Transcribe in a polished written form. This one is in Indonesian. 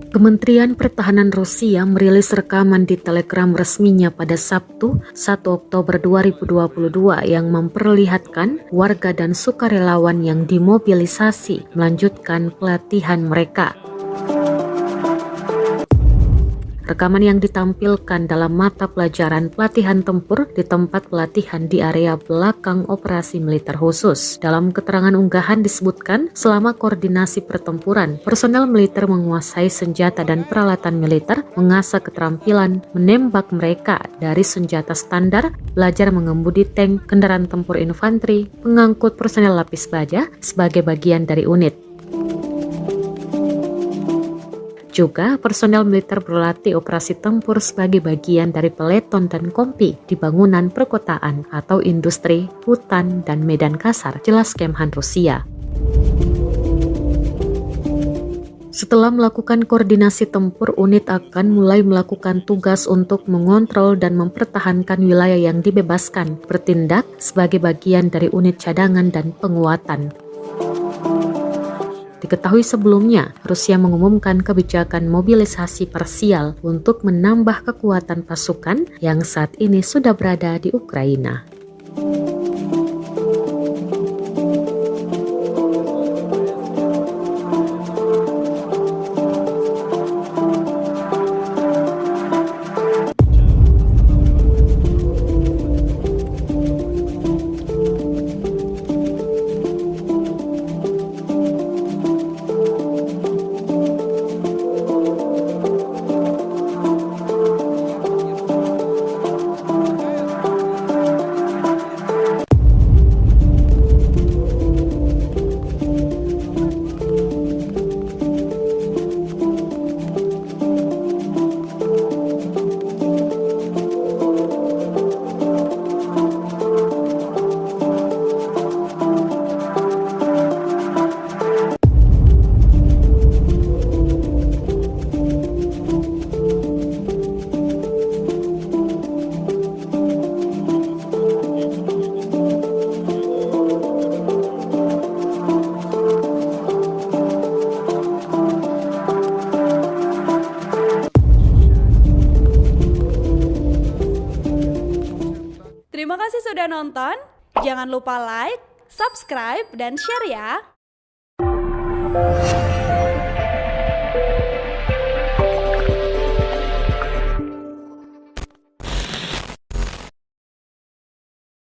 Kementerian Pertahanan Rusia merilis rekaman di Telegram resminya pada Sabtu, 1 Oktober 2022 yang memperlihatkan warga dan sukarelawan yang dimobilisasi melanjutkan pelatihan mereka. Rekaman yang ditampilkan dalam mata pelajaran pelatihan tempur di tempat pelatihan di area belakang operasi militer khusus. Dalam keterangan unggahan disebutkan, selama koordinasi pertempuran, personel militer menguasai senjata dan peralatan militer, mengasah keterampilan menembak mereka dari senjata standar, belajar mengemudi tank, kendaraan tempur infanteri, pengangkut personel lapis baja sebagai bagian dari unit. Juga, personel militer berlatih operasi tempur sebagai bagian dari peleton dan kompi di bangunan perkotaan atau industri, hutan, dan medan kasar, jelas Kemhan Rusia. Setelah melakukan koordinasi tempur, unit akan mulai melakukan tugas untuk mengontrol dan mempertahankan wilayah yang dibebaskan, bertindak sebagai bagian dari unit cadangan dan penguatan. Diketahui sebelumnya, Rusia mengumumkan kebijakan mobilisasi parsial untuk menambah kekuatan pasukan yang saat ini sudah berada di Ukraina. Terima kasih sudah nonton. Jangan lupa like, subscribe, dan share ya.